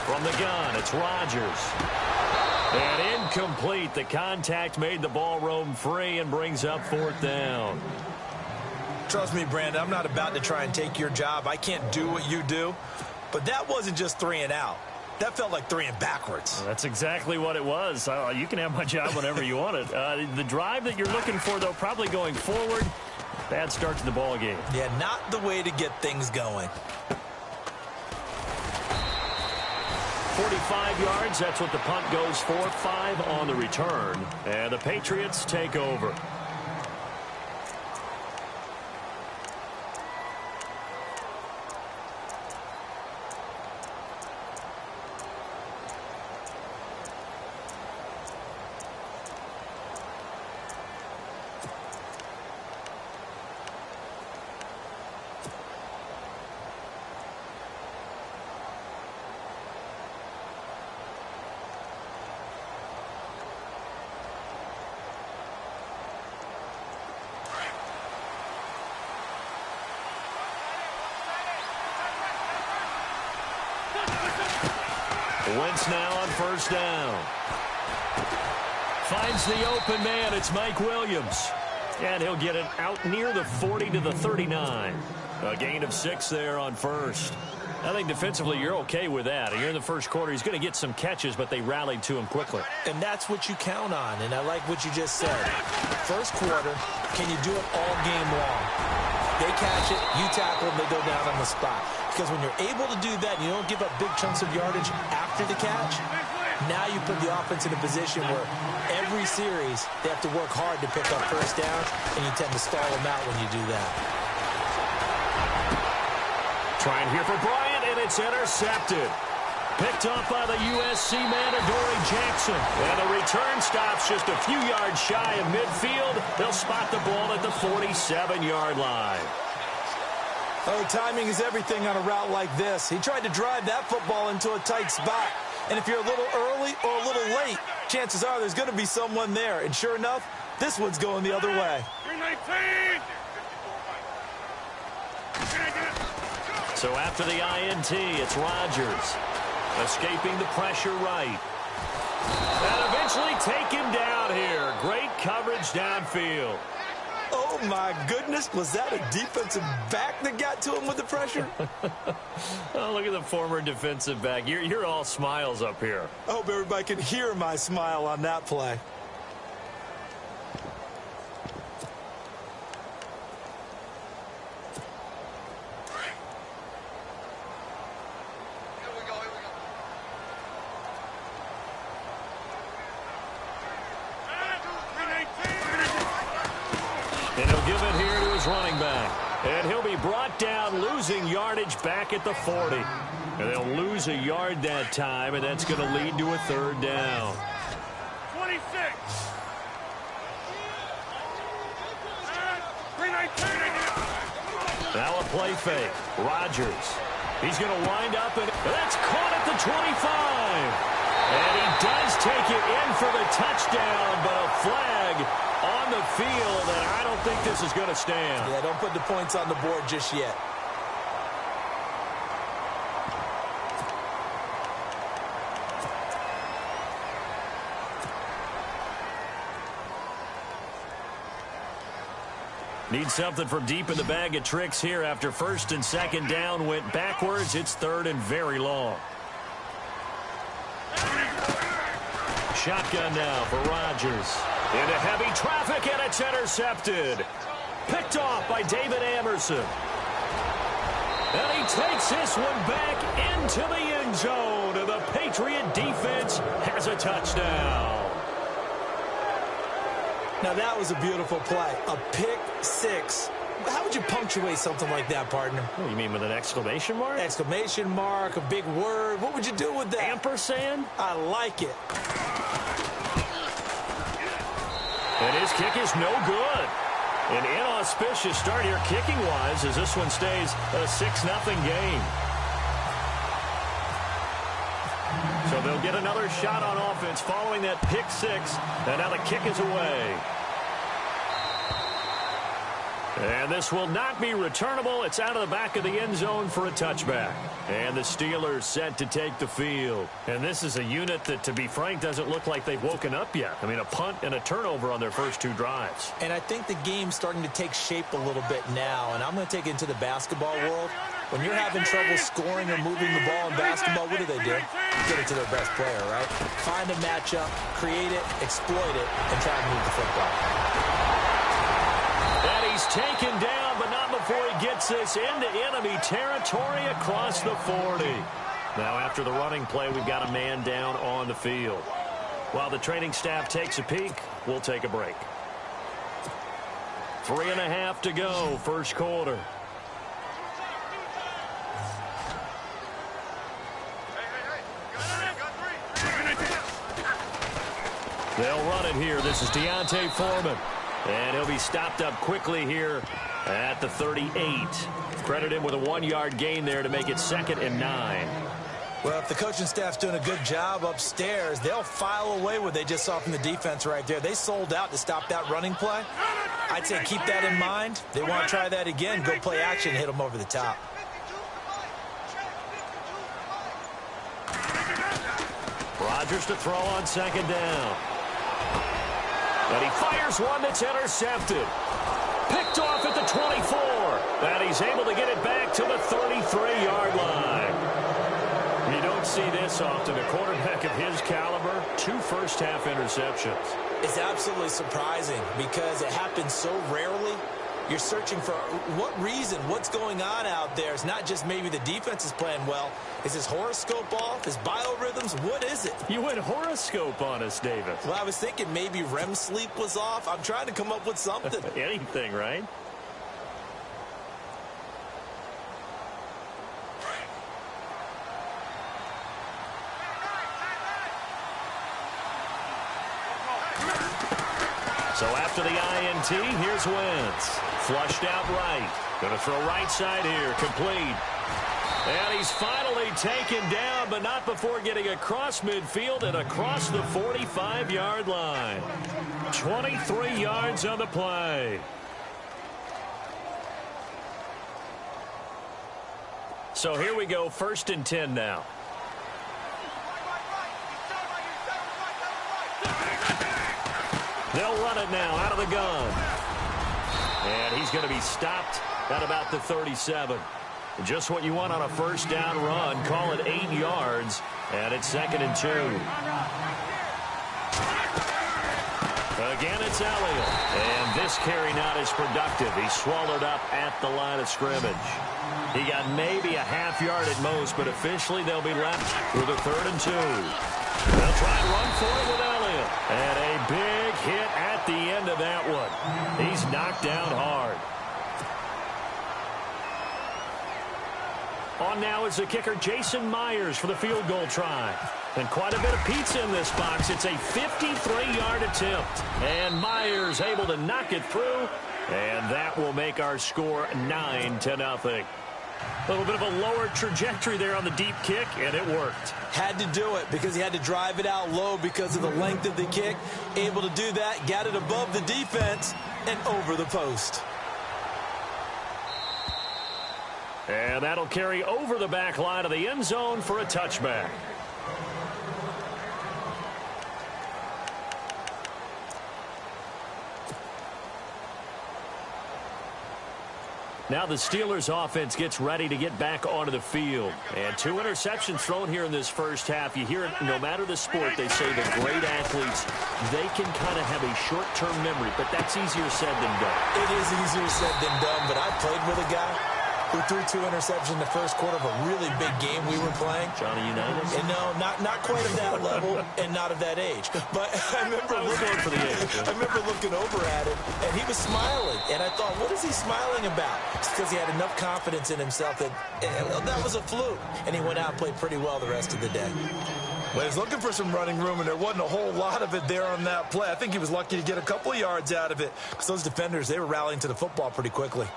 From the gun, it's Rodgers. And incomplete. The contact made the ball roam free and brings up 4th down. Trust me, Brandon, I'm not about to try and take your job. I can't do what you do. But that wasn't just 3 and out. That felt like 3 and backwards. Well, that's exactly what it was. You can have my job whenever you want it. The drive that you're looking for, though, probably going forward. Bad start to the ball game. Yeah, not the way to get things going. 45 yards, that's what the punt goes for. 5 on the return. And the Patriots take over. Wentz now on 1st down. Finds the open man. It's Mike Williams. And he'll get it out near the 40 to the 39. A gain of 6 there on 1st. I think defensively you're okay with that. Here in the first quarter, he's going to get some catches, but they rallied to him quickly. And that's what you count on, and I like what you just said. First quarter, can you do it all game long? They catch it, you tackle them, they go down on the spot. Because when you're able to do that and you don't give up big chunks of yardage after the catch, now you put the offense in a position where every series they have to work hard to pick up 1st downs, and you tend to stall them out when you do that. Trying here for Bryant, and it's intercepted. Picked up by the USC man, Adoree Jackson. And the return stops just a few yards shy of midfield. They'll spot the ball at the 47-yard line. Oh, timing is everything on a route like this. He tried to drive that football into a tight spot. And if you're a little early or a little late, chances are there's going to be someone there. And sure enough, this one's going the other way. 319! So after the INT, it's Rodgers. Escaping the pressure right. And eventually take him down here. Great coverage downfield. Oh, my goodness. Was that a defensive back that got to him with the pressure? Oh, look at the former defensive back. You're all smiles up here. I hope everybody can hear my smile on that play. And he'll give it here to his running back. And he'll be brought down, losing yardage back at the 40. And they'll lose a yard that time, and that's going to lead to a 3rd down. 26! 319! Now a play fake. Rodgers. He's going to wind up, and that's caught at the 25. And he does take it in for the touchdown, but a flag on the field, and I don't think this is going to stand. Yeah, don't put the points on the board just yet. Need something from deep in the bag of tricks here after 1st and 2nd down went backwards. It's 3rd and very long. Shotgun now for Rodgers. Into heavy traffic, and it's intercepted. Picked off by David Amerson. And he takes this one back into the end zone. And the Patriot defense has a touchdown. Now, that was a beautiful play. A pick 6. How would you punctuate something like that, partner? What, you mean with an exclamation mark? Exclamation mark, a big word. What would you do with that? Ampersand? I like it. And his kick is no good. An inauspicious start here kicking-wise as this one stays a 6-0 game. So they'll get another shot on offense following that pick 6. And now the kick is away. And this will not be returnable. It's out of the back of the end zone for a touchback. And the Steelers set to take the field. And this is a unit that, to be frank, doesn't look like they've woken up yet. I mean, a punt and a turnover on their first 2 drives. And I think the game's starting to take shape a little bit now. And I'm going to take it into the basketball world. When you're having trouble scoring or moving the ball in basketball, what do? Get it to their best player, right? Find a matchup, create it, exploit it, and try to move the football. And he's taken down, but not before he gets this into enemy territory across the 40. Now, after the running play, we've got a man down on the field. While the training staff takes a peek, we'll take a break. 3.5 to go, first quarter. They'll run it here. This is Deontay Foreman. And he'll be stopped up quickly here at the 38. Credit him with a 1-yard gain there to make it 2nd and 9. Well, if the coaching staff's doing a good job upstairs, they'll file away what they just saw from the defense right there. They sold out to stop that running play. I'd say keep that in mind. They want to try that again. Go play action, hit them over the top. Rodgers to throw on 2nd down. And he fires one that's intercepted. Picked off at the 24. And he's able to get it back to the 33-yard line. You don't see this often. A quarterback of his caliber, 2 first-half interceptions. It's absolutely surprising because it happens so rarely. You're searching for what reason, what's going on out there. It's not just maybe the defense is playing well. Is his horoscope off? His biorhythms? What is it? You went horoscope on us, David. Well, I was thinking maybe REM sleep was off. I'm trying to come up with something. Anything, right? So after the INT, here's Wentz. Flushed out right. Going to throw right side here. Complete. And he's finally taken down, but not before getting across midfield and across the 45-yard line. 23 yards on the play. So here we go, 1st and 10 now. They'll run it now out of the gun. And he's going to be stopped at about the 37. Just what you want on a first down run. Call it 8 yards. And it's 2nd and 2. Again, it's Elliott. And this carry not as productive. He's swallowed up at the line of scrimmage. He got maybe a half yard at most, but officially they'll be left with a 3rd and 2. They'll try and run for it with Elliott. And a big hit at the end of that one. He's knocked down hard. On now is the kicker, Jason Myers, for the field goal try. And quite a bit of pizza in this box. It's a 53-yard attempt. And Myers able to knock it through. And that will make our score 9-0. A little bit of a lower trajectory there on the deep kick, and it worked. Had to do it because he had to drive it out low because of the length of the kick. Able to do that, got it above the defense and over the post. And that'll carry over the back line of the end zone for a touchback. Now the Steelers offense gets ready to get back onto the field. And 2 interceptions thrown here in this first half. You hear it, no matter the sport, they say that great athletes, they can kind of have a short-term memory, but that's easier said than done. It is easier said than done, but I played with a guy who threw 2 interceptions in the first quarter of a really big game we were playing. Johnny Unitas? And no, not quite of that level and not of that age. But I remember looking over at him, and he was smiling. And I thought, what is he smiling about? It's because he had enough confidence in himself that that was a fluke. And he went out and played pretty well the rest of the day. Well, he was looking for some running room, and there wasn't a whole lot of it there on that play. I think he was lucky to get a couple of yards out of it. Because those defenders, they were rallying to the football pretty quickly.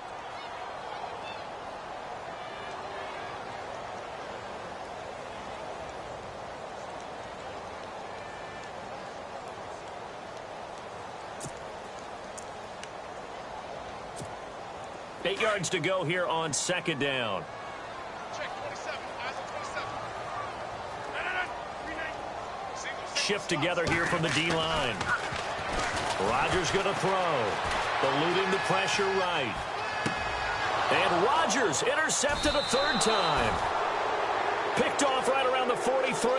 8 yards to go here on second down. Shift together here from the D-line. Rodgers going to throw. Eluding the pressure right. And Rodgers intercepted a third time. Picked off right around the 43.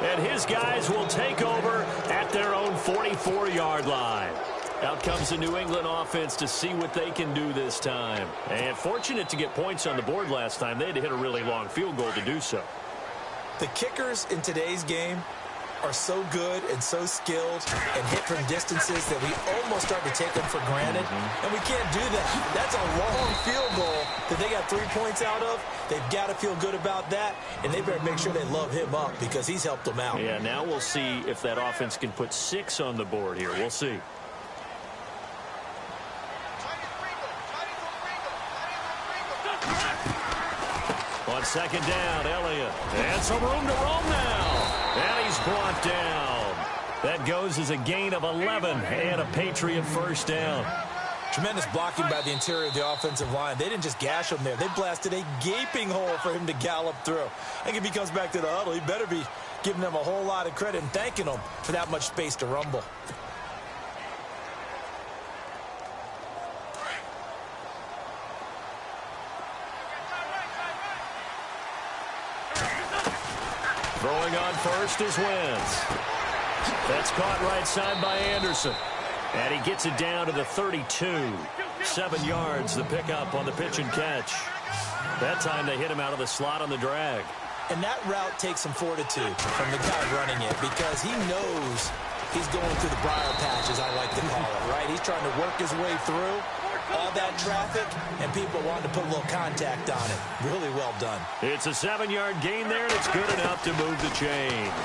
And his guys will take over at their own 44-yard line. Out comes the New England offense to see what they can do this time. And fortunate to get points on the board last time. They had to hit a really long field goal to do so. The kickers in today's game are so good and so skilled and hit from distances that we almost start to take them for granted. And we can't do that. That's a long field goal that they got 3 points out of. They've got to feel good about that, and they better make sure they love him up because he's helped them out. Yeah, now we'll see if that offense can put 6 on the board here. We'll see. On second down, Elliott. And some room to roam now. And he's brought down. That goes as a gain of 11 and a Patriot first down. Tremendous blocking by the interior of the offensive line. They didn't just gash him there. They blasted a gaping hole for him to gallop through. I think if he comes back to the huddle, he better be giving them a whole lot of credit and thanking them for that much space to rumble. Throwing on first is Wentz. That's caught right side by Anderson. And he gets it down to the 32. 7 yards, the pickup on the pitch and catch. That time they hit him out of the slot on the drag. And that route takes some fortitude from the guy running it because he knows he's going through the briar patch, as I like to call it, right? He's trying to work his way through all that traffic, and people wanting to put a little contact on it. Really well done. It's a 7-yard gain there, and it's good enough to move the chains.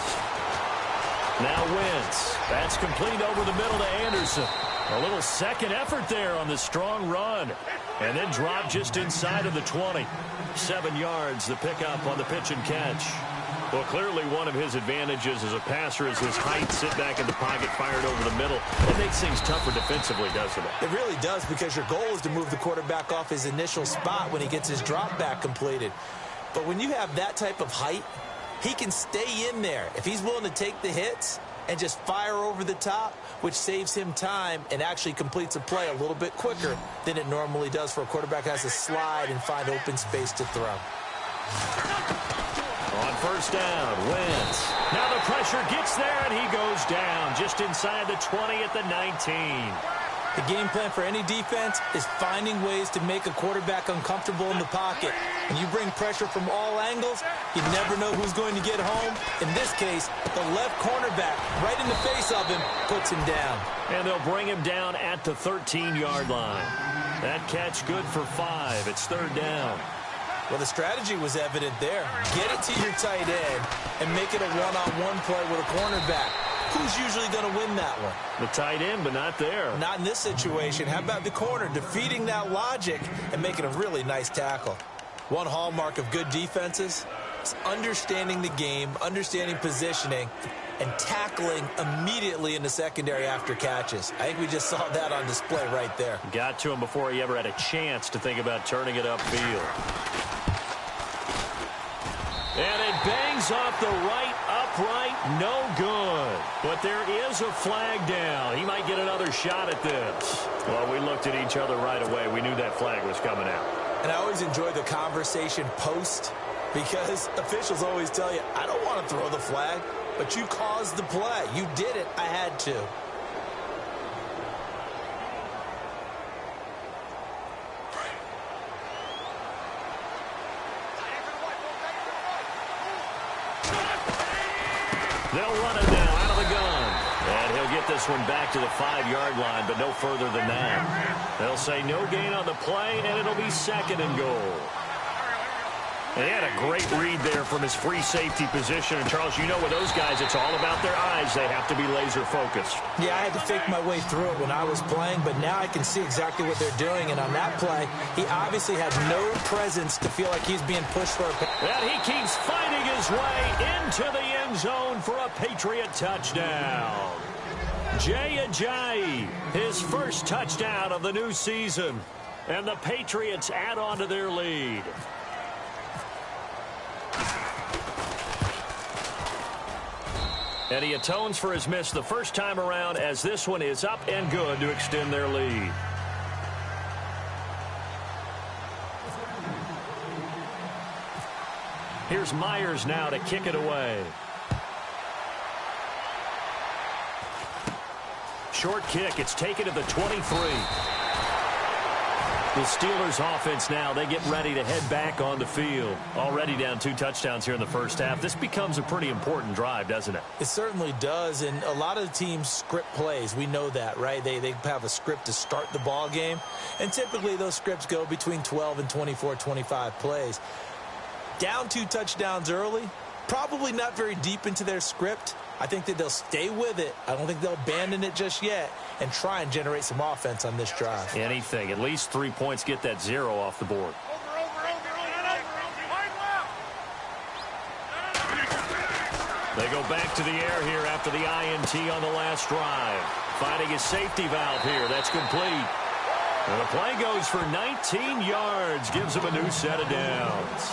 Now Wentz. That's complete over the middle to Anderson. A little second effort there on the strong run. And then dropped just inside of the 20. 7 yards, the pickup on the pitch and catch. Well, clearly one of his advantages as a passer is his height. Sit back in the pocket, fired over the middle. It makes things tougher defensively, doesn't it? It really does, because your goal is to move the quarterback off his initial spot when he gets his drop back completed. But when you have that type of height, he can stay in there if he's willing to take the hits and just fire over the top, which saves him time and actually completes a play a little bit quicker than it normally does for a quarterback who has to slide and find open space to throw. On first down, Wentz. Now the pressure gets there, and he goes down just inside the 20 at the 19. The game plan for any defense is finding ways to make a quarterback uncomfortable in the pocket. When you bring pressure from all angles, you never know who's going to get home. In this case, the left cornerback, right in the face of him, puts him down. And they'll bring him down at the 13-yard line. That catch good for 5. It's third down. Well, the strategy was evident there. Get it to your tight end and make it a one-on-one play with a cornerback. Who's usually going to win that one? The tight end, but not there. Not in this situation. How about the corner defeating that logic and making a really nice tackle? One hallmark of good defenses is understanding the game, understanding positioning, and tackling immediately in the secondary after catches. I think we just saw that on display right there. Got to him before he ever had a chance to think about turning it upfield. And it bangs off the right upright, no good. But there is a flag down. He might get another shot at this. Well, we looked at each other right away. We knew that flag was coming out. And I always enjoy the conversation post, because officials always tell you, I don't want to throw the flag, but you caused the play. You did it. I had to. They'll run it now out of the gun. And he'll get this one back to the 5-yard line, but no further than that. They'll say no gain on the play, and it'll be second and goal. And he had a great read there from his free safety position. And, Charles, you know with those guys, it's all about their eyes. They have to be laser-focused. Yeah, I had to fake my way through it when I was playing, but now I can see exactly what they're doing. And on that play, he obviously had no presence to feel like he's being pushed for a pass. And he keeps fighting his way into the end zone for a Patriot touchdown. Jay Ajayi, his first touchdown of the new season. And the Patriots add on to their lead. And he atones for his miss the first time around, as this one is up and good to extend their lead. Here's Myers now to kick it away. Short kick. It's taken to the 23. The Steelers offense now, they get ready to head back on the field. Already down 2 touchdowns here in the first half. This becomes a pretty important drive, doesn't it? It certainly does, and a lot of teams script plays. We know that, right? They have a script to start the ball game, and typically those scripts go between 12 and 24, 25 plays. Down 2 touchdowns early, probably not very deep into their script. I think that they'll stay with it. I don't think they'll abandon it just yet and try and generate some offense on this drive. Anything. At least 3 points, get that 0 off the board. They go back to the air here after the INT on the last drive. Finding his safety valve here. That's complete. And the play goes for 19 yards. Gives him a new set of downs.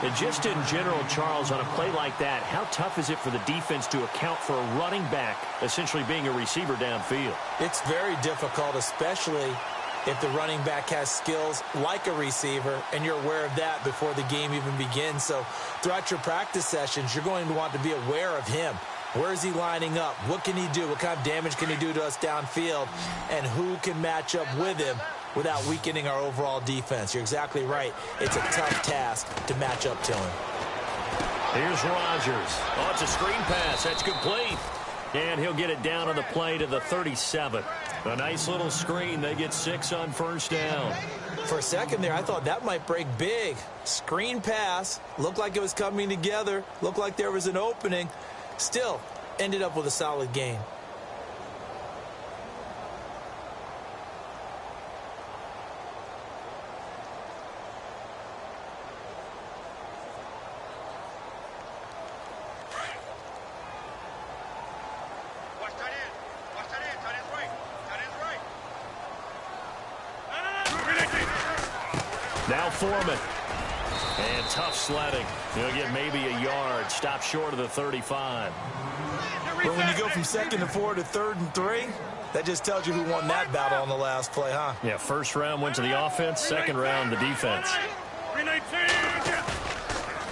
And just in general, Charles, on a play like that, how tough is it for the defense to account for a running back essentially being a receiver downfield? It's very difficult, especially if the running back has skills like a receiver, and you're aware of that before the game even begins. So throughout your practice sessions, you're going to want to be aware of him. Where is he lining up? What can he do? What kind of damage can he do to us downfield? And who can match up with him without weakening our overall defense? You're exactly right. It's a tough task to match up to him. Here's Rodgers. Oh, it's a screen pass. That's complete. And he'll get it down on the play to the 37. A nice little screen. They get 6 on first down. For a second there, I thought that might break big. Screen pass. Looked like it was coming together. Looked like there was an opening. Still, ended up with a solid game. Now Foreman. And tough sledding. He'll get maybe a yard. Stop short of the 35. But when you go from 2nd and 4 to 3rd and 3, that just tells you who won that battle on the last play, huh? Yeah, first round went to the offense. Second round, the defense.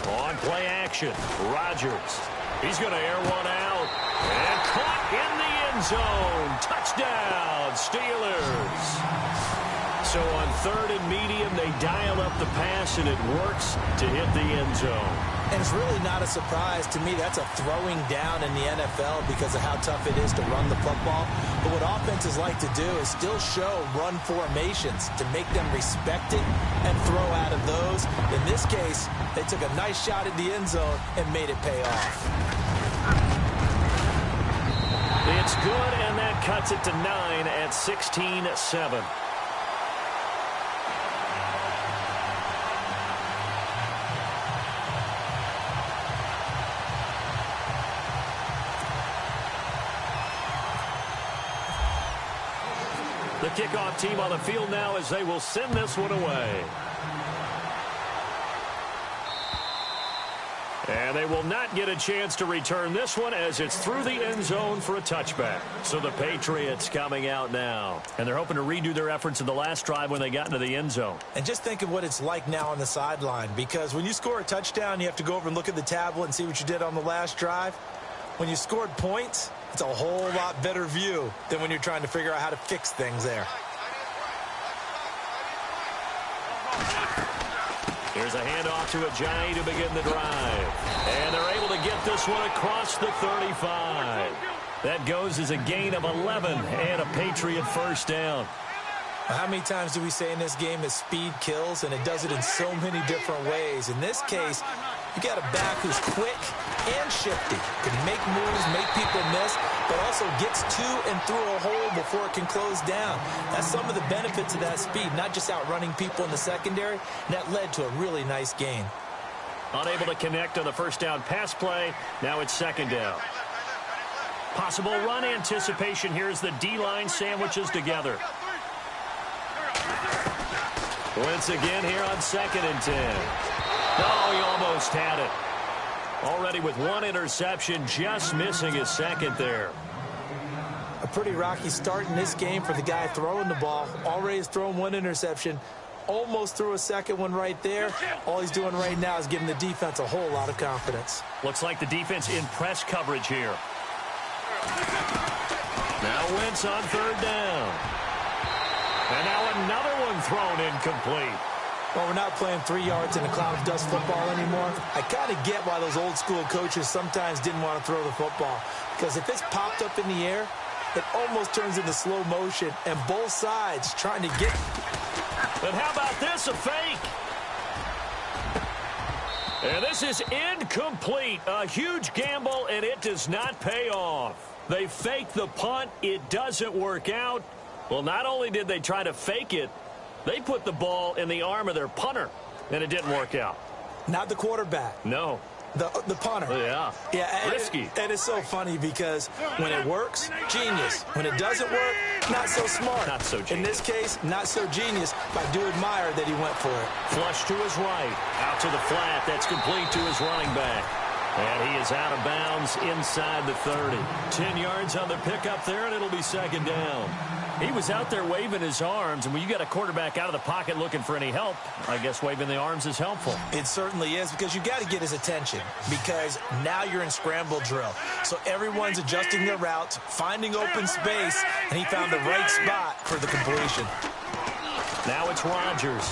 On play action, Rodgers. He's going to air one out. And caught in the end zone. Touchdown, Steelers. So on 3rd and medium, they dial up the pass, and it works to hit the end zone. And it's really not a surprise to me. That's a throwing down in the NFL because of how tough it is to run the football. But what offenses like to do is still show run formations to make them respect it and throw out of those. In this case, they took a nice shot at the end zone and made it pay off. It's good, and that cuts it to 9 at 16-7. The kickoff team on the field now as they will send this one away. And they will not get a chance to return this one as it's through the end zone for a touchback. So the Patriots coming out now. And they're hoping to redo their efforts in the last drive when they got into the end zone. And just think of what it's like now on the sideline, because when you score a touchdown, you have to go over and look at the tablet and see what you did on the last drive. When you scored points, it's a whole lot better view than when you're trying to figure out how to fix things there. Here's a handoff to Ajayi to begin the drive. And they're able to get this one across the 35. That goes as a gain of 11 and a Patriot first down. How many times do we say in this game that speed kills, and it does it in so many different ways? In this case, you got a back who's quick and shifty, can make moves, make people miss, but also gets to and through a hole before it can close down. That's some of the benefits of that speed, not just outrunning people in the secondary, and that led to a really nice gain. Unable to connect on the first down pass play. Now it's second down. Possible run anticipation here as the D-line sandwiches together. Wentz again here on 2nd and 10. Oh, he almost had it. Already with one interception, just missing his second there. A pretty rocky start in this game for the guy throwing the ball. Already has thrown one interception. Almost threw a second one right there. All he's doing right now is giving the defense a whole lot of confidence. Looks like the defense in press coverage here. Now Wentz on 3rd down. And now another one thrown incomplete. Well, we're not playing 3 yards in a cloud of dust football anymore. I kind of get why those old school coaches sometimes didn't want to throw the football. Because if it's popped up in the air, it almost turns into slow motion, and both sides trying to get. And how about this, a fake? And this is incomplete. A huge gamble, and it does not pay off. They fake the punt. It doesn't work out. Well, not only did they try to fake it, they put the ball in the arm of their punter, and it didn't work out. Not the quarterback. No. The punter. Yeah. Risky. And it's so funny because when it works, genius. When it doesn't work, not so smart. Not so genius. In this case, not so genius, but I do admire that he went for it. Flush to his right. Out to the flat. That's complete to his running back. And he is out of bounds inside the 30. 10 yards on the pickup there, and it'll be 2nd down. He was out there waving his arms, and when you got a quarterback out of the pocket looking for any help, I guess waving the arms is helpful. It certainly is, because you got to get his attention, because now you're in scramble drill. So everyone's adjusting their routes, finding open space, and he found the right spot for the completion. Now it's Rodgers.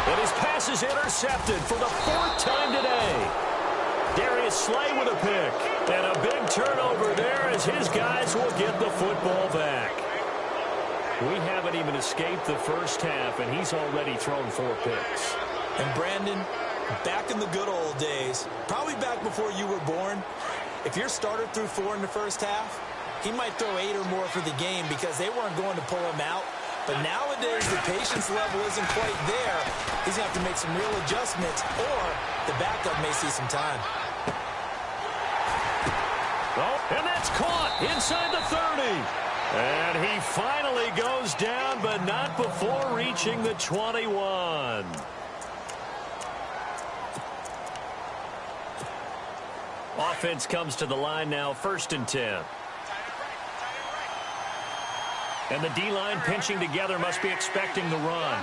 And his pass is intercepted for the 4th time today. Darius Slay with a pick. And a big turnover there as his guys will get the football back. We haven't even escaped the first half, and he's already thrown 4 picks. And Brandon, back in the good old days, probably back before you were born, if your starter threw 4 in the first half, he might throw 8 or more for the game because they weren't going to pull him out. But nowadays, the patience level isn't quite there. He's going to have to make some real adjustments, or the backup may see some time. Oh, and that's caught inside the 30. And he finally goes down, but not before reaching the 21. Offense comes to the line now, 1st and 10. And the D-line pinching together must be expecting the run.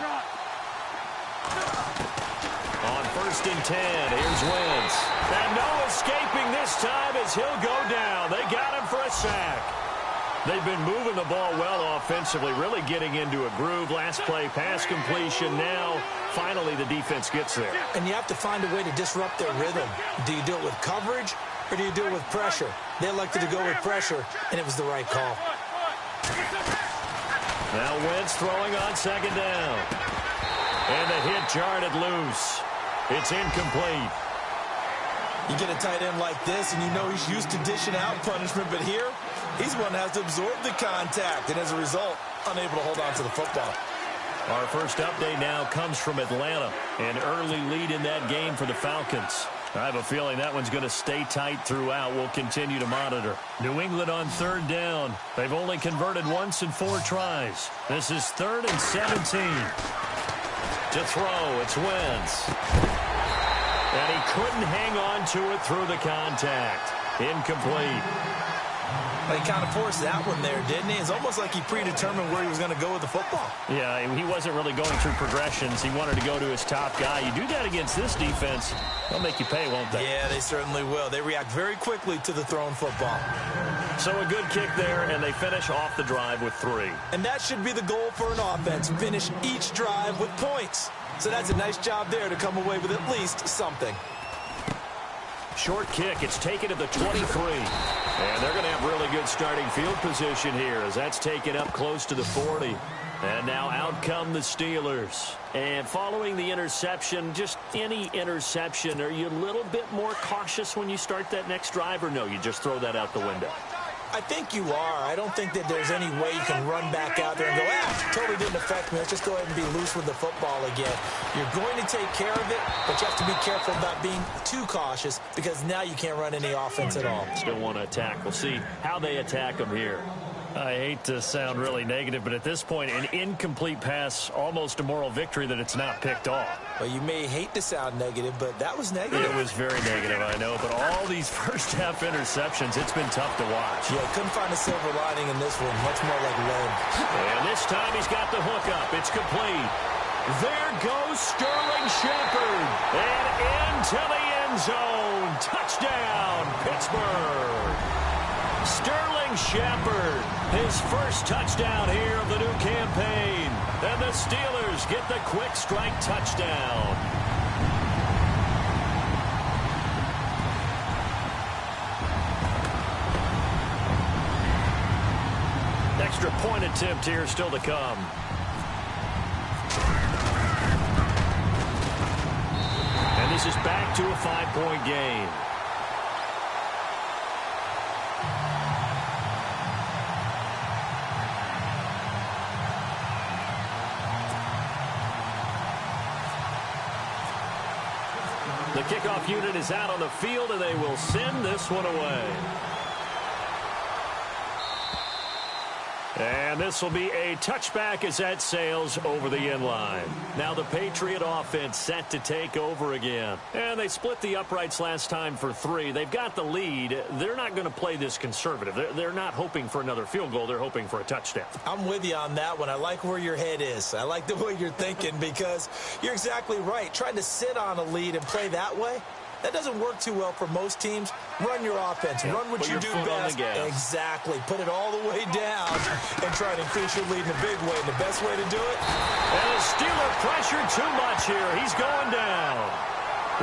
On 1st and 10, here's Wentz. And no escaping this time as he'll go down. They got him for a sack. They've been moving the ball well offensively, really getting into a groove. Last play, pass completion. Now, finally, the defense gets there. And you have to find a way to disrupt their rhythm. Do you do it with coverage, or do you do it with pressure? They elected to go with pressure, and it was the right call. Now Wentz throwing on 2nd down. And the hit jarred it loose. It's incomplete. You get a tight end like this, and you know he's used to dishing out punishment, but here, he's one that has to absorb the contact, and as a result, unable to hold on to the football. Our first update now comes from Atlanta. An early lead in that game for the Falcons. I have a feeling that one's going to stay tight throughout. We'll continue to monitor. New England on 3rd down. They've only converted once in 4 tries. This is 3rd and 17. To throw, it's Wentz. And he couldn't hang on to it through the contact. Incomplete. Well, he kind of forced that one there, didn't he? It's almost like he predetermined where he was going to go with the football. Yeah, he wasn't really going through progressions. He wanted to go to his top guy. You do that against this defense, they'll make you pay, won't they? Yeah, they certainly will. They react very quickly to the thrown football. So a good kick there, and they finish off the drive with 3. And that should be the goal for an offense, finish each drive with points. So that's a nice job there to come away with at least something. Short kick. It's taken at the 23. And they're going to have really good starting field position here as that's taken up close to the 40. And now out come the Steelers. And following the interception, just any interception, are you a little bit more cautious when you start that next drive, or no, you just throw that out the window? I think you are. I don't think that there's any way you can run back out there and go, totally didn't affect me. Let's just go ahead and be loose with the football again. You're going to take care of it, but you have to be careful about being too cautious because now you can't run any offense at all. Still want to attack. We'll see how they attack them here. I hate to sound really negative, but at this point, an incomplete pass, almost a moral victory that it's not picked off. Well, you may hate to sound negative, but that was negative. It was very negative, I know, but all these first-half interceptions, it's been tough to watch. Yeah, couldn't find a silver lining in this one. Much more like lead. And this time he's got the hook up. It's complete. There goes Sterling Shepard. And into the end zone. Touchdown, Pittsburgh. Sterling Shepard, his first touchdown here of the new campaign. And the Steelers get the quick strike touchdown. Extra point attempt here still to come. And this is back to a 5-point game. The kickoff unit is out on the field, and they will send this one away. And this will be a touchback as that sails over the end line. Now the Patriot offense set to take over again. And they split the uprights last time for 3. They've got the lead. They're not going to play this conservative. They're not hoping for another field goal. They're hoping for a touchdown. I'm with you on that one. I like where your head is. I like the way you're thinking because you're exactly right. Trying to sit on a lead and play that way, that doesn't work too well for most teams. Run your offense. Yeah, run what you do best. Exactly. Put it all the way down and try to increase your lead in a big way. And the best way to do it? And the Steeler pressure too much here. He's going down.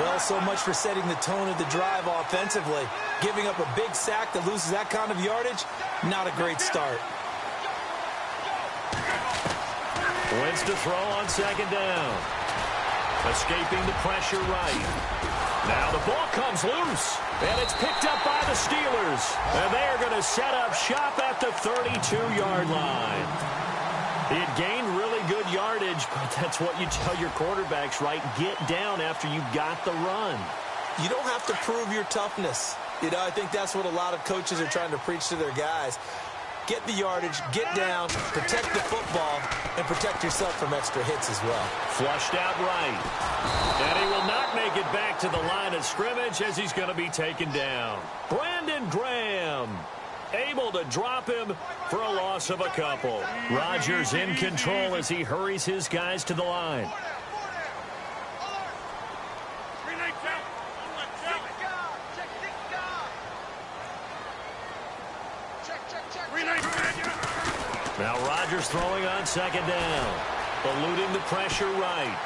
Well, so much for setting the tone of the drive offensively. Giving up a big sack that loses that kind of yardage, not a great start. Wins to throw on second down. Escaping the pressure right. Now the ball comes loose, and it's picked up by the Steelers. And they are going to set up shop at the 32-yard line. He had gained really good yardage, but that's what you tell your quarterbacks, right? Get down after you got the run. You don't have to prove your toughness. You know, I think that's what a lot of coaches are trying to preach to their guys. Get the yardage, get down, protect the football, and protect yourself from extra hits as well. Flushed out right. And he will not make it back to the line of scrimmage as he's going to be taken down. Brandon Graham able to drop him for a loss of a couple. Rodgers in control as he hurries his guys to the line. Now Rodgers throwing on second down. Eluding the pressure right.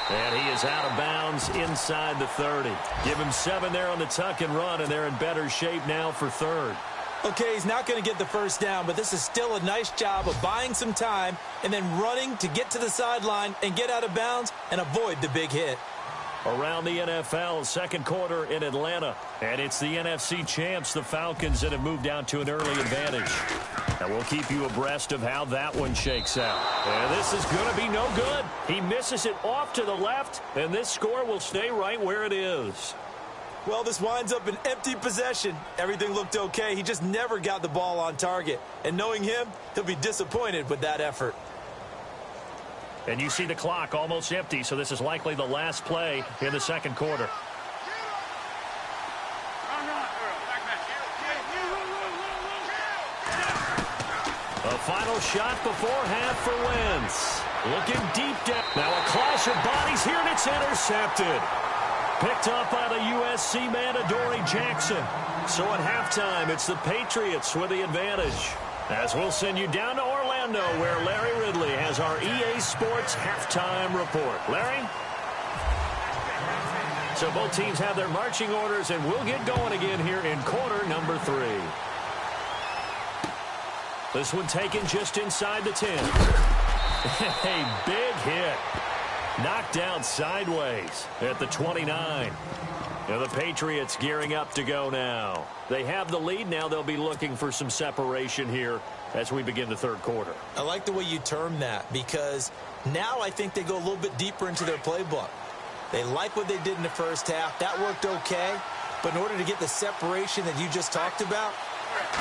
And he is out of bounds inside the 30. Give him 7 there on the tuck and run, and they're in better shape now for third. Okay, he's not going to get the first down, but this is still a nice job of buying some time and then running to get to the sideline and get out of bounds and avoid the big hit. Around the NFL, second quarter in Atlanta. And it's the NFC champs, the Falcons, that have moved out to an early advantage. And we'll keep you abreast of how that one shakes out. And this is going to be no good. He misses it off to the left, and this score will stay right where it is. Well, this winds up an empty possession. Everything looked okay. He just never got the ball on target. And knowing him, he'll be disappointed with that effort. And you see the clock almost empty, so this is likely the last play in the second quarter. A final shot before half for Wentz. Looking deep down. Now a clash of bodies here, and it's intercepted. Picked up by the USC man, Adoree Jackson. So at halftime, it's the Patriots with the advantage. As we'll send you down to Orlando, where Larry Ridley has our EA Sports halftime report. Larry? So both teams have their marching orders, and we'll get going again here in quarter number 3. This one taken just inside the 10. A big hit. Knocked down sideways at the 29. Now the Patriots gearing up to go now. They have the lead. Now they'll be looking for some separation here as we begin the third quarter. I like the way you term that because now I think they go a little bit deeper into their playbook. They like what they did in the first half. That worked okay. But in order to get the separation that you just talked about,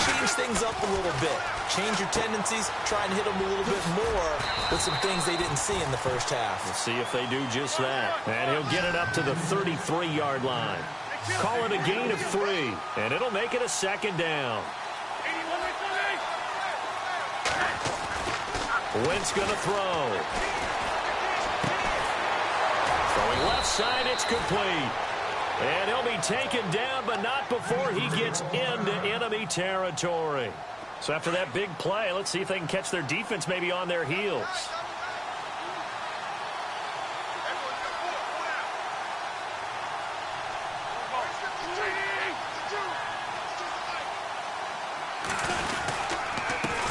change things up a little bit. Change your tendencies, try and hit them a little bit more with some things they didn't see in the first half. We'll see if they do just that. And he'll get it up to the 33-yard line. Call it a gain of 3, and it'll make it a second down. Wentz going to throw. Throwing left side, it's complete. And he'll be taken down, but not before he gets into enemy territory. So after that big play, let's see if they can catch their defense maybe on their heels.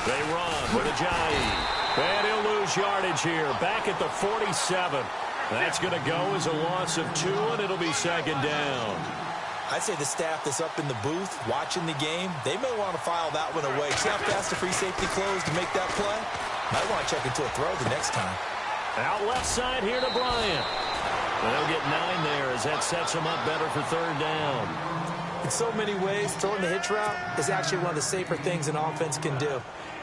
They run with Ajayi. And he'll lose yardage here, back at the 47. That's going to go as a loss of 2, and it'll be second down. I'd say the staff that's up in the booth watching the game, they may want to file that one away. See how fast the free safety closed to make that play? Might want to check into a throw the next time. Out left side here to Bryant. They'll get 9 there as that sets them up better for third down. In so many ways, throwing the hitch route is actually one of the safer things an offense can do.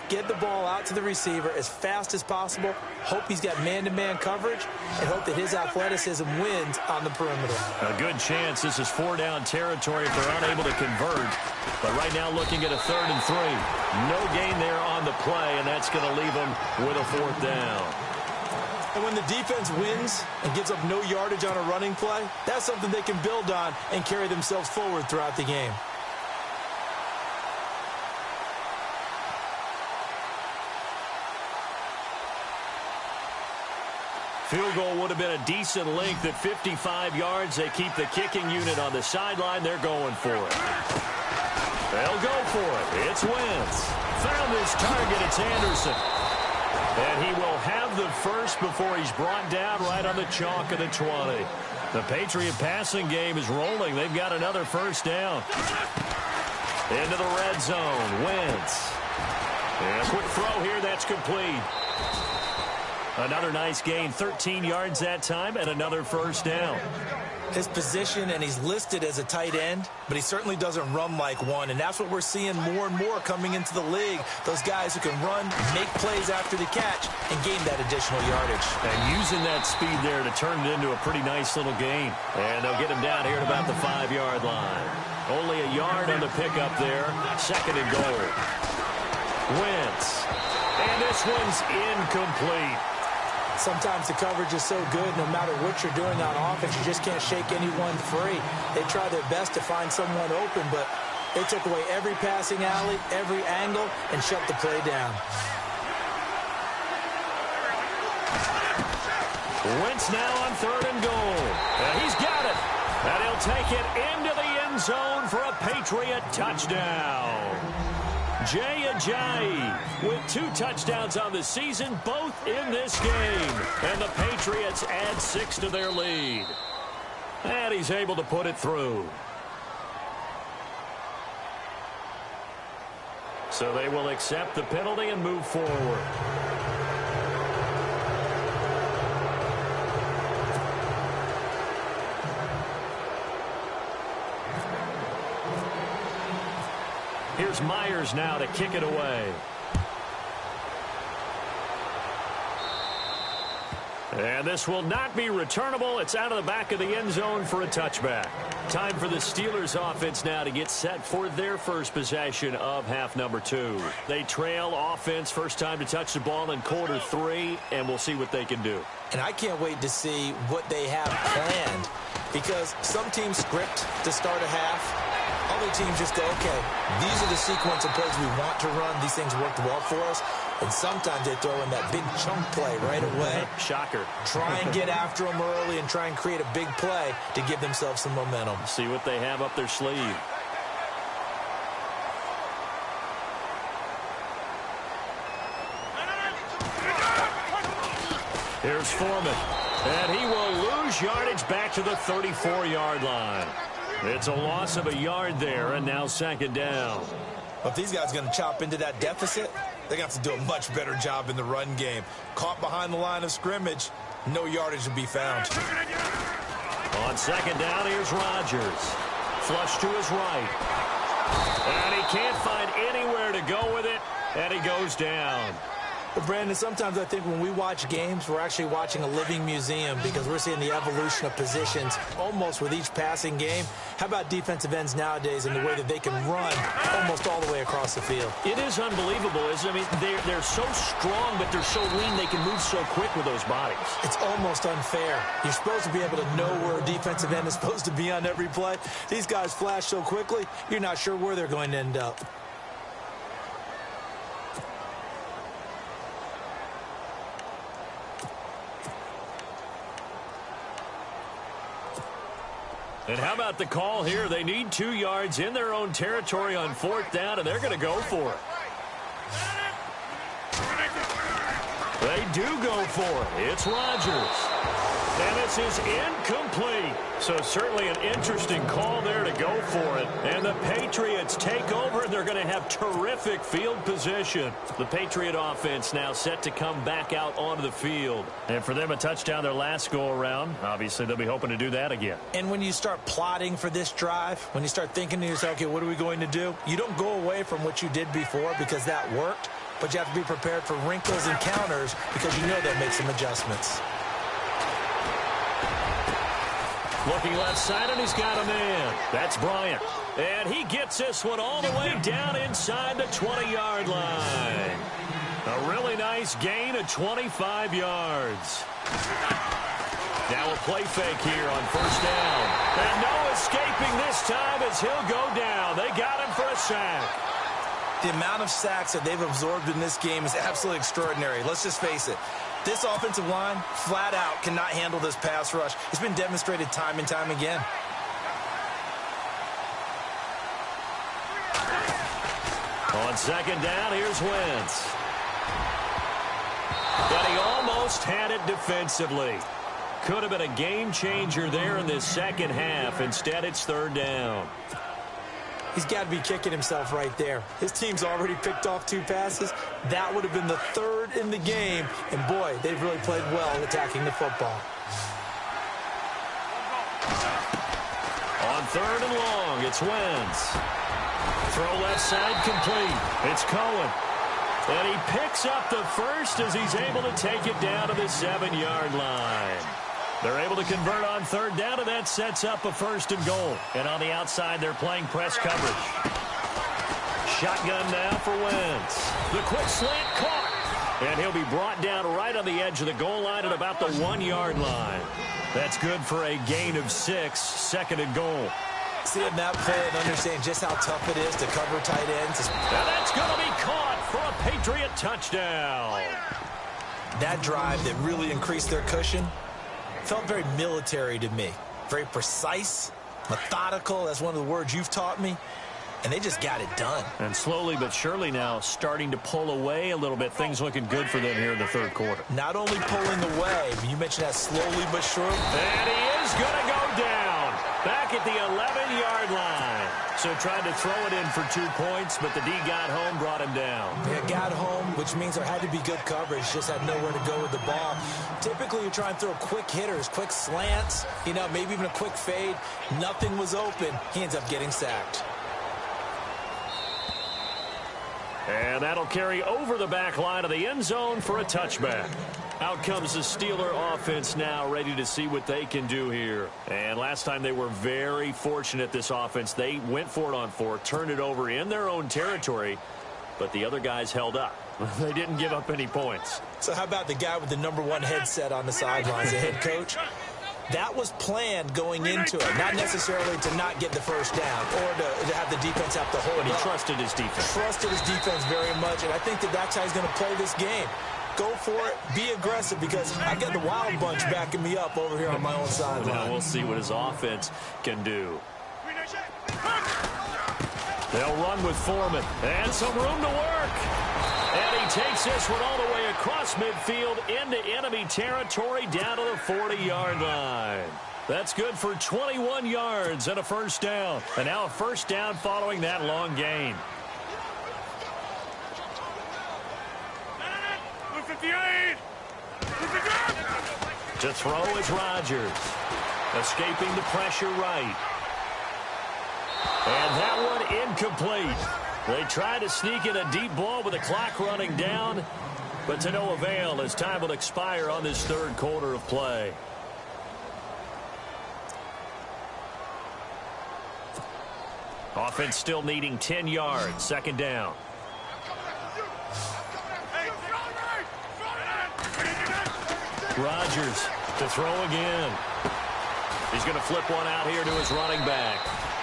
Get the ball out to the receiver as fast as possible, hope he's got man-to-man coverage, and hope that his athleticism wins on the perimeter. A good chance this is 4-down territory if they're unable to convert. But right now looking at a 3rd and 3. No gain there on the play, and that's going to leave them with a 4th down. And when the defense wins and gives up no yardage on a running play, that's something they can build on and carry themselves forward throughout the game. Field goal would have been a decent length at 55 yards. They keep the kicking unit on the sideline. They're going for it. They'll go for it. It's Wentz. Found his target. It's Anderson. And he will have the first before he's brought down right on the chalk of the 20. The Patriot passing game is rolling. They've got another first down. Into the red zone. Wentz. And a quick throw here. That's complete. Another nice gain, 13 yards that time, and another first down. His position, and he's listed as a tight end, but he certainly doesn't run like one, and that's what we're seeing more and more coming into the league. Those guys who can run, make plays after the catch, and gain that additional yardage. And using that speed there to turn it into a pretty nice little game. And they'll get him down here at about the 5-yard line. Only a yard on the pickup there, 2nd and goal. Wentz. And this one's incomplete. Sometimes the coverage is so good, no matter what you're doing on offense, you just can't shake anyone free. They try their best to find someone open, but they took away every passing alley, every angle, and shut the play down. Wentz now on 3rd and goal. And he's got it. And he'll take it into the end zone for a Patriot touchdown. Jay Ajayi with 2 touchdowns on the season, both in this game. And the Patriots add 6 to their lead. And he's able to put it through. So they will accept the penalty and move forward. Here's Myers now to kick it away. And this will not be returnable. It's out of the back of the end zone for a touchback. Time for the Steelers offense now to get set for their first possession of half number 2. They trail offense, first time to touch the ball in quarter 3, and we'll see what they can do. And I can't wait to see what they have planned, because some teams script to start a half. Other teams just go, okay, these are the sequence of plays we want to run. These things worked well for us. And sometimes they throw in that big chunk play right away. Shocker. Try and get after them early and try and create a big play to give themselves some momentum. See what they have up their sleeve. Here's Foreman. And he will lose yardage back to the 34-yard line. It's a loss of a yard there, and now 2nd down. If these guys are going to chop into that deficit, they're going to have to do a much better job in the run game. Caught behind the line of scrimmage, no yardage to be found. On 2nd down, here's Rodgers. Flush to his right. And he can't find anywhere to go with it, and he goes down. But Brandon, sometimes I think when we watch games, we're actually watching a living museum because we're seeing the evolution of positions almost with each passing game. How about defensive ends nowadays and the way that they can run almost all the way across the field? It is unbelievable, isn't it? I mean, they're so strong, but they're so lean. They can move so quick with those bodies. It's almost unfair. You're supposed to be able to know where a defensive end is supposed to be on every play. These guys flash so quickly, you're not sure where they're going to end up. And how about the call here? They need 2 yards in their own territory on 4th down, and they're going to go for it. They do go for it. It's Rodgers. And this is incomplete. So certainly an interesting call there to go for it. And the Patriots take over, and they're going to have terrific field position. The Patriot offense now set to come back out onto the field. And for them, a touchdown their last go-around. Obviously, they'll be hoping to do that again. And when you start plotting for this drive, when you start thinking to yourself, okay, what are we going to do? You don't go away from what you did before because that worked. But you have to be prepared for wrinkles and counters because you know they'll make some adjustments. Looking left side, and he's got a man. That's Bryant. And he gets this one all the way down inside the 20-yard line. A really nice gain of 25 yards. Now a play fake here on 1st down. And no escaping this time as he'll go down. They got him for a sack. The amount of sacks that they've absorbed in this game is absolutely extraordinary. Let's just face it. This offensive line, flat out, cannot handle this pass rush. It's been demonstrated time and time again. On 2nd down, here's Wentz. But he almost had it defensively. Could have been a game changer there in this second half. Instead, it's 3rd down. He's got to be kicking himself right there. His team's already picked off 2 passes. That would have been the 3rd in the game. And, boy, they've really played well attacking the football. On 3rd and long, it's Wentz. Throw left side complete. It's Cohen. And he picks up the first as he's able to take it down to the 7-yard line. They're able to convert on 3rd down, and that sets up a 1st and goal. And on the outside, they're playing press coverage. Shotgun now for Wentz. The quick slant caught. And he'll be brought down right on the edge of the goal line at about the 1-yard line. That's good for a gain of 6, 2nd and goal. Seeing that play and understanding just how tough it is to cover tight ends. And that's going to be caught for a Patriot touchdown. That drive that really increased their cushion felt very military to me. Very precise, methodical. That's one of the words you've taught me. And they just got it done. And slowly but surely now starting to pull away a little bit. Things looking good for them here in the 3rd quarter. Not only pulling away, but you mentioned that slowly but surely. And he is going to go down back at the 11-yard line. So tried to throw it in for 2 points, but the D got home, brought him down. Yeah, got home, which means there had to be good coverage. Just had nowhere to go with the ball. Typically, you try and throw quick hitters, quick slants, maybe even a quick fade. Nothing was open. He ends up getting sacked. And that'll carry over the back line of the end zone for a touchback. Out comes the Steeler offense now, ready to see what they can do here. And last time they were very fortunate, this offense. They went for it on 4, turned it over in their own territory, but the other guys held up. They didn't give up any points. So how about the guy with the #1 headset on the sidelines, the head coach? That was planned going into it, not necessarily to not get the 1st down or to have the defense have to hold But he up. trusted his defense. Trusted his defense very much, and I think that's how he's going to play this game. Go for it, be aggressive, because I got the Wild Bunch backing me up over here on my own sideline. Now we'll see what his offense can do. They'll run with Foreman, and some room to work. And he takes this one all the way across midfield into enemy territory down to the 40-yard line. That's good for 21 yards and a 1st down. And now a 1st down following that long gain. 58. To throw is Rodgers. Escaping the pressure right. And that one incomplete. They try to sneak in a deep ball with the clock running down, but to no avail as time will expire on this third quarter of play. Offense still needing 10 yards. Second down. Rodgers to throw again. He's going to flip one out here to his running back.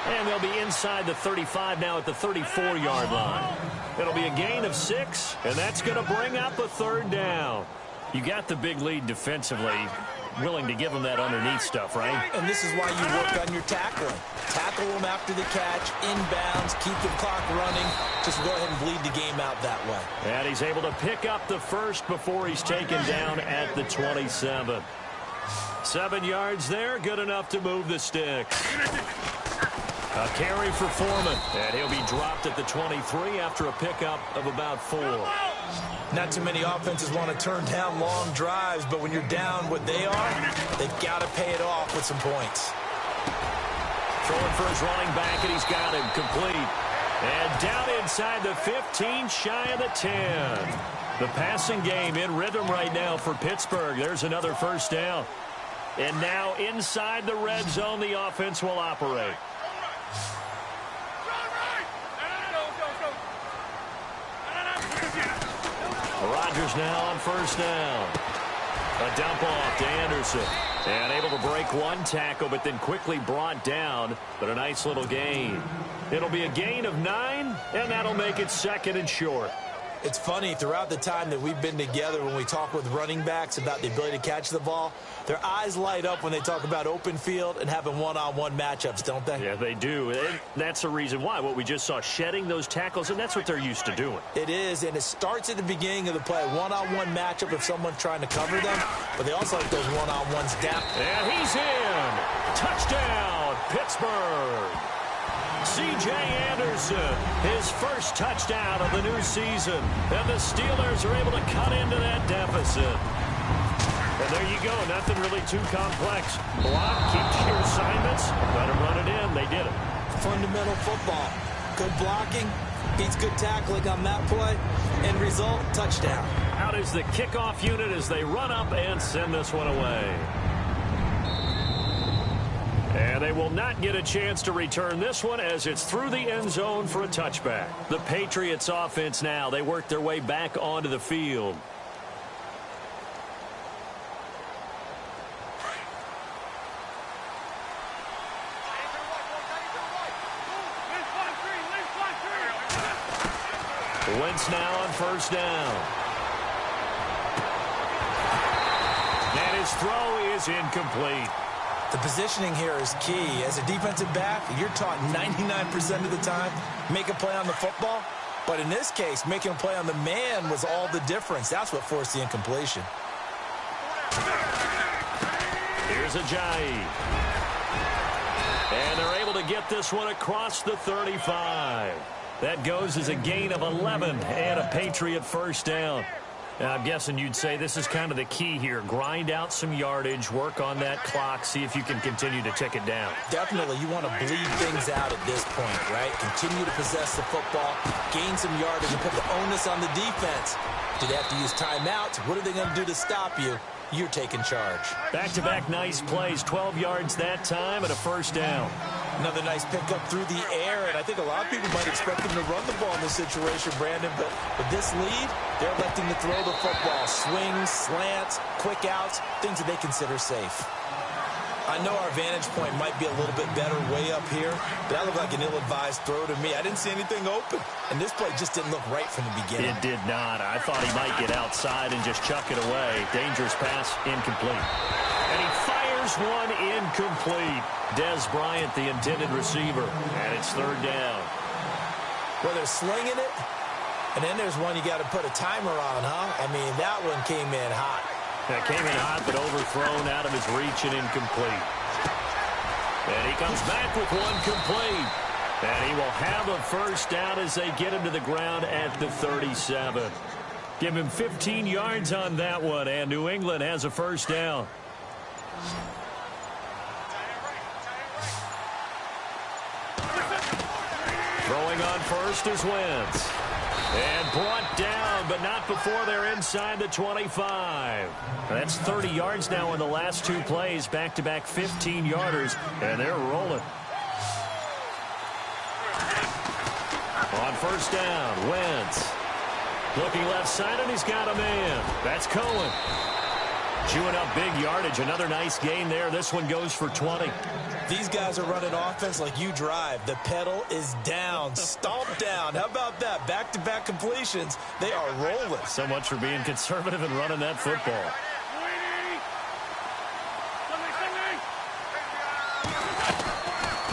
And they'll be inside the 35 now at the 34-yard line. It'll be a gain of 6, and that's going to bring up a third down. You got the big lead defensively. Willing to give them that underneath stuff, right? And this is why you work on your tackling. Tackle them after the catch, inbounds, keep the clock running. Just go ahead and bleed the game out that way. And he's able to pick up the first before he's taken down at the 27. 7 yards there, good enough to move the sticks. A carry for Foreman, and he'll be dropped at the 23 after a pickup of about 4. Not too many offenses want to turn down long drives, but when you're down what they are, they've got to pay it off with some points. Throwing for his running back, and he's got him complete. And down inside the 15, shy of the 10. The passing game in rhythm right now for Pittsburgh. There's another first down. And now inside the red zone, the offense will operate. Rodgers now on first down. A dump off to Anderson. And able to break one tackle, but then quickly brought down. But a nice little gain. It'll be a gain of 9, and that'll make it second and short. It's funny, throughout the time that we've been together, when we talk with running backs about the ability to catch the ball, their eyes light up when they talk about open field and having one-on-one matchups, don't they? Yeah, they do. And that's the reason why. What we just saw, shedding those tackles, and that's what they're used to doing. It is, and it starts at the beginning of the play. One-on-one matchup if someone's trying to cover them, but they also like those one-on-ones down. And he's in. Touchdown, Pittsburgh. C.J. Anderson, his first touchdown of the new season. And the Steelers are able to cut into that deficit. And there you go, nothing really too complex. Block, keep to your assignments, let them run it in. They did it. Fundamental football. Good blocking, beats good tackling on that play. End result, touchdown. Out is the kickoff unit as they run up and send this one away. And they will not get a chance to return this one as it's through the end zone for a touchback. The Patriots offense now, they work their way back onto the field. Wentz now on first down. And his throw is incomplete. The positioning here is key. As a defensive back, you're taught 99% of the time, make a play on the football. But in this case, making a play on the man was all the difference. That's what forced the incompletion. Here's Ajayi. And they're able to get this one across the 35. That goes as a gain of 11 and a Patriot first down. Now, I'm guessing you'd say this is kind of the key here. Grind out some yardage, work on that clock, see if you can continue to tick it down. Definitely, you want to bleed things out at this point, right? Continue to possess the football, gain some yardage, and put the onus on the defense. Do they have to use timeouts? What are they going to do to stop you? You're taking charge. Back-to-back nice plays, 12 yards that time and a first down. Another nice pickup through the air, and I think a lot of people might expect them to run the ball in this situation, Brandon, but with this lead, they're electing to throw the football. Swings, slants, quick outs, things that they consider safe. I know our vantage point might be a little bit better way up here, but that looked like an ill-advised throw to me. I didn't see anything open, and this play just didn't look right from the beginning. It did not. I thought he might get outside and just chuck it away. Dangerous pass, incomplete. And he fires one incomplete. Dez Bryant, the intended receiver, and it's third down. Well, they're slinging it, and then there's one you got to put a timer on, huh? I mean, that one came in hot. That came in hot, but overthrown out of his reach and incomplete. And he comes back with one complete. And he will have a first down as they get him to the ground at the 37. Give him 15 yards on that one, and New England has a first down. Throwing on first is Wentz. And brought down, but not before they're inside the 25. That's 30 yards now in the last two plays. Back-to-back 15-yarders, and they're rolling. On first down, Wentz. Looking left side, and he's got a man. That's Cohen. Chewing up big yardage. Another nice gain there. This one goes for 20. These guys are running offense like you drive. The pedal is down, stomped down. How about that? Back-to-back completions. They are rolling. So much for being conservative and running that football.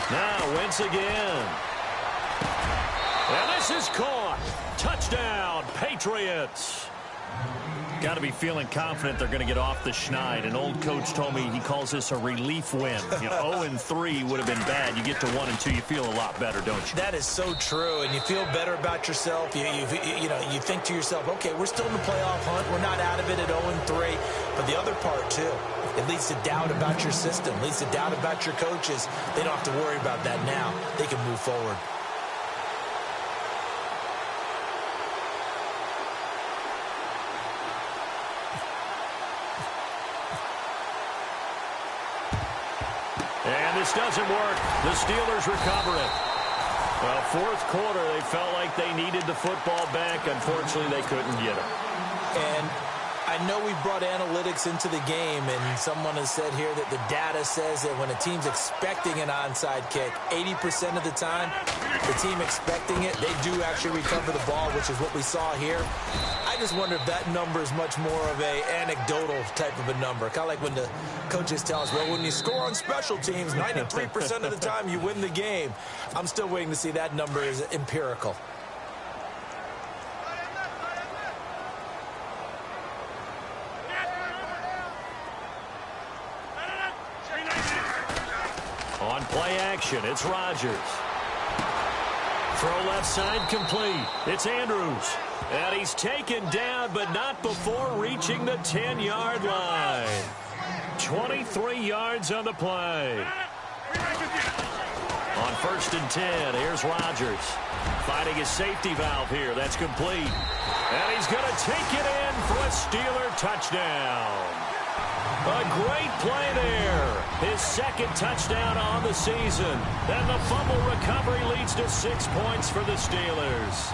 Now Wentz again. And this is caught. Touchdown, Patriots. Got to be feeling confident they're going to get off the schneid. An old coach told me he calls this a relief win. 0-3 would have been bad. You get to 1-2, you feel a lot better, don't you? That is so true, and you feel better about yourself. You think to yourself, okay, we're still in the playoff hunt. We're not out of it at 0-3. But the other part, too, it leads to doubt about your system, leads to doubt about your coaches. They don't have to worry about that now. They can move forward. And this doesn't work. The Steelers recover it. Well, fourth quarter, they felt like they needed the football back. Unfortunately, they couldn't get it. And I know we brought analytics into the game, and someone has said here that the data says that when a team's expecting an onside kick, 80% of the time, the team expecting it, they do actually recover the ball, which is what we saw here. I just wonder if that number is much more of a anecdotal type of a number. Kind of like when the coaches tell us, well, when you score on special teams, 93% of the time you win the game. I'm still waiting to see that number is empirical. On play action, it's Rodgers. Throw left side complete. It's Andrews. And he's taken down, but not before reaching the 10-yard line. 23 yards on the play. On first and 10, here's Rodgers. Finding his safety valve here. That's complete. And he's going to take it in for a Steeler touchdown. A great play there. His second touchdown on the season. And the fumble recovery leads to 6 points for the Steelers.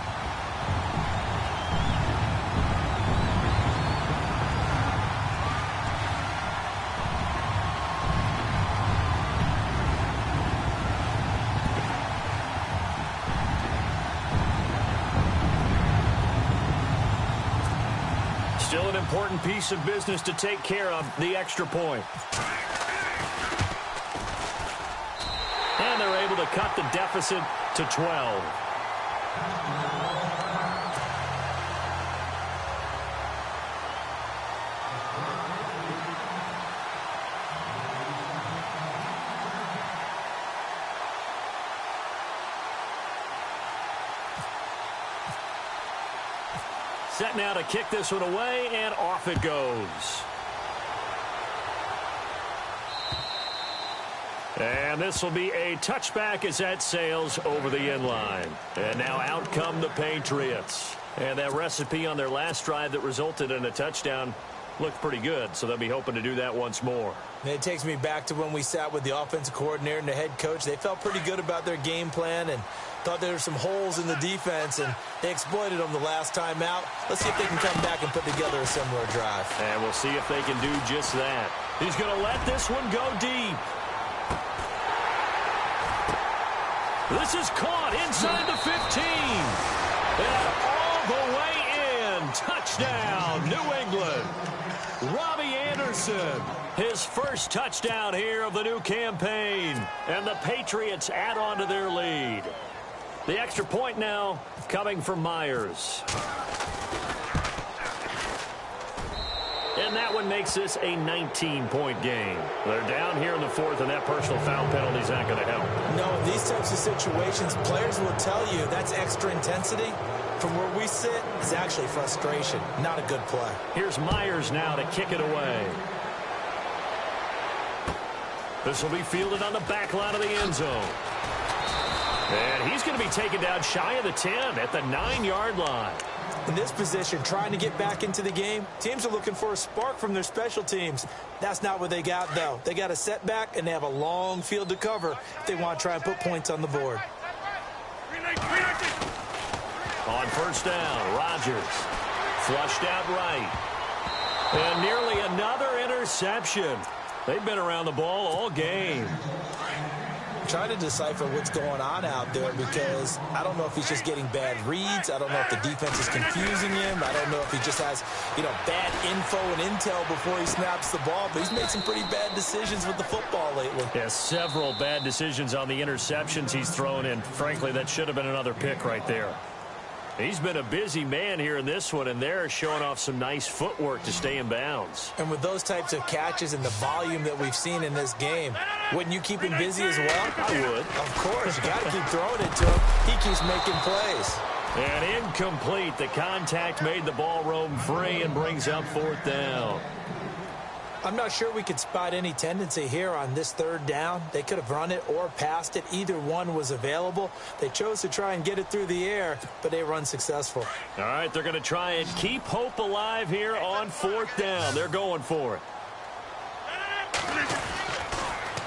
Still an important piece of business to take care of, the extra point. And they're able to cut the deficit to 12. Set now to kick this one away, and off it goes. And this will be a touchback as that sails over the end line. And now out come the Patriots. And that recipe on their last drive that resulted in a touchdown looked pretty good, so they'll be hoping to do that once more. And it takes me back to when we sat with the offensive coordinator and the head coach. They felt pretty good about their game plan and thought there were some holes in the defense, and they exploited them the last time out. Let's see if they can come back and put together a similar drive. And we'll see if they can do just that. He's going to let this one go deep. This is caught inside the 15. And all the way in. Touchdown, New England. Robbie Anderson, his first touchdown here of the new campaign. And the Patriots add on to their lead. The extra point now coming from Myers. And that one makes this a 19-point game. They're down here in the fourth, and that personal foul penalty is not going to help. No, in these types of situations, players will tell you that's extra intensity. From where we sit, it's actually frustration. Not a good play. Here's Myers now to kick it away. This will be fielded on the back line of the end zone. And he's going to be taken down shy of the 10 at the 9-yard line. In this position, trying to get back into the game, teams are looking for a spark from their special teams. That's not what they got, though. They got a setback, and they have a long field to cover if they want to try and put points on the board. On first down, Rodgers flushed out right. And nearly another interception. They've been around the ball all game. Trying to decipher what's going on out there because I don't know if he's just getting bad reads. I don't know if the defense is confusing him. I don't know if he just has, bad info and intel before he snaps the ball. But he's made some pretty bad decisions with the football lately. Yeah, several bad decisions on the interceptions he's thrown in. Frankly, that should have been another pick right there. He's been a busy man here in this one, and they're showing off some nice footwork to stay in bounds. And with those types of catches and the volume that we've seen in this game, wouldn't you keep him busy as well? I would. Of course. You got to keep throwing it to him. He keeps making plays. And incomplete. The contact made the ball roam free and brings up fourth down. I'm not sure we could spot any tendency here on this third down. They could have run it or passed it. Either one was available. They chose to try and get it through the air, but they were unsuccessful. All right, they're going to try and keep hope alive here on fourth down. They're going for it.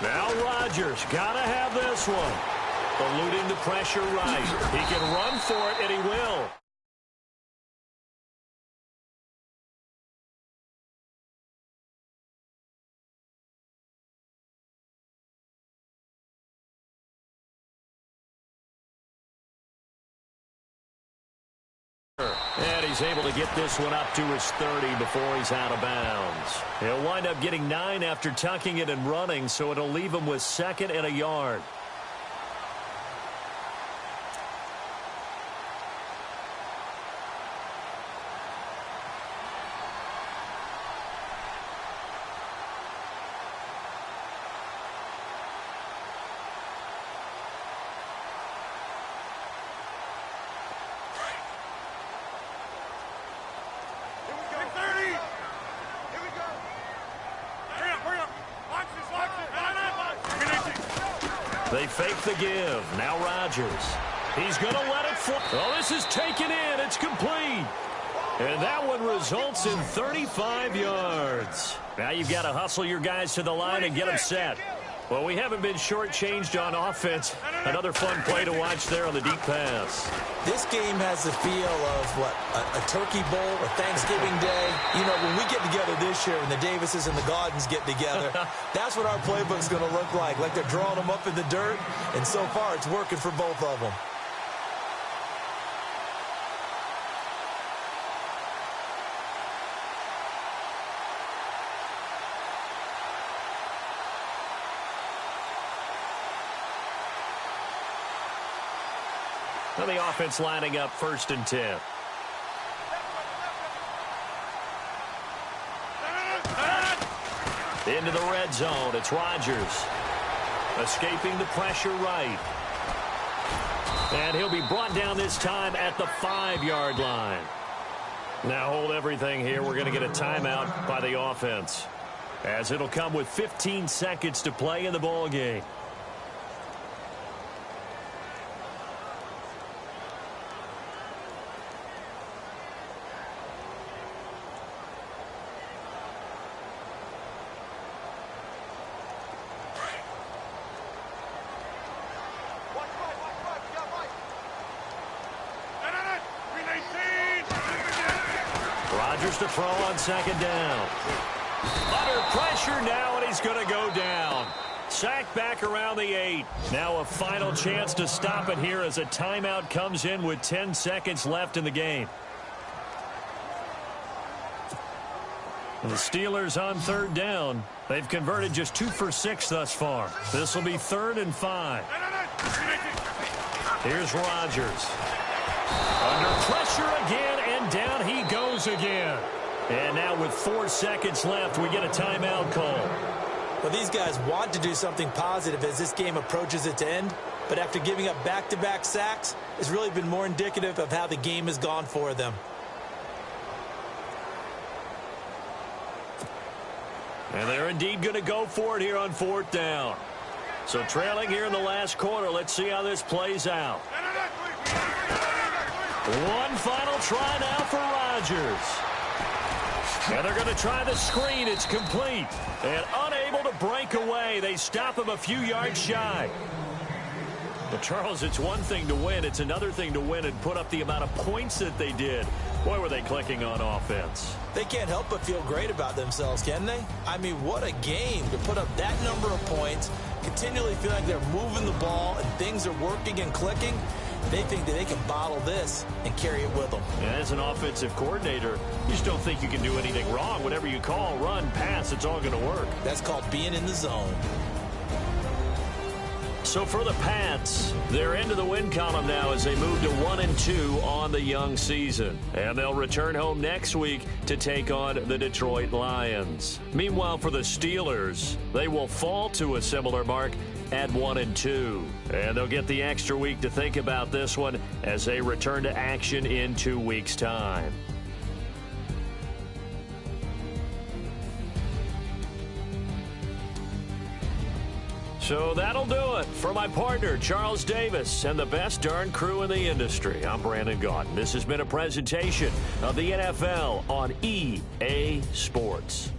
Now Rodgers got to have this one. Eluding the pressure right. He can run for it, and he will. And he's able to get this one up to his 30 before he's out of bounds. He'll wind up getting 9 after tucking it and running, so it'll leave him with 2nd and a yard. They fake the give. Now Rodgers. He's going to let it fly. Oh, this is taken in. It's complete. And that one results in 35 yards. Now you've got to hustle your guys to the line and get them set. Well, we haven't been shortchanged on offense. Another fun play to watch there on the deep pass. This game has the feel of, a turkey bowl or Thanksgiving Day. When we get together this year, when the Davises and the Gaudens get together, that's what our playbook's going to look like. Like they're drawing them up in the dirt, and so far it's working for both of them. Now the offense lining up 1st and 10. Into the red zone. It's Rodgers. Escaping the pressure right. And he'll be brought down this time at the 5-yard line. Now hold everything here. We're going to get a timeout by the offense, as it'll come with 15 seconds to play in the ball game. Rodgers to throw on 2nd down. Under pressure now, and he's going to go down. Sacked back around the 8. Now a final chance to stop it here as a timeout comes in with 10 seconds left in the game. The Steelers on 3rd down. They've converted just 2 for 6 thus far. This will be 3rd and 5. Here's Rodgers. Under pressure again, and down he goes again. And now with 4 seconds left, we get a timeout call. Well, these guys want to do something positive as this game approaches its end, but after giving up back-to-back sacks, it's really been more indicative of how the game has gone for them. And they're indeed going to go for it here on 4th down. So trailing here in the last quarter. Let's see how this plays out. One final try now for Rodgers. And they're going to try the screen. It's complete. And unable to break away. They stop him a few yards shy. Well, Charles, it's one thing to win. It's another thing to win and put up the amount of points that they did. Boy, were they clicking on offense. They can't help but feel great about themselves, can they? I mean, what a game to put up that number of points, continually feel like they're moving the ball and things are working and clicking. They think that they can bottle this and carry it with them. And as an offensive coordinator, you just don't think you can do anything wrong. Whatever you call, run, pass, it's all going to work. That's called being in the zone. So for the Pats, they're into the win column now as they move to 1-2 on the young season. And they'll return home next week to take on the Detroit Lions. Meanwhile, for the Steelers, they will fall to a similar mark at 1-2. And they'll get the extra week to think about this one as they return to action in 2 weeks' time. So that'll do it for my partner, Charles Davis, and the best darn crew in the industry. I'm Brandon Gaudin. This has been a presentation of the NFL on EA Sports.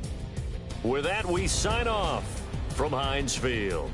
With that, we sign off from Heinz Field.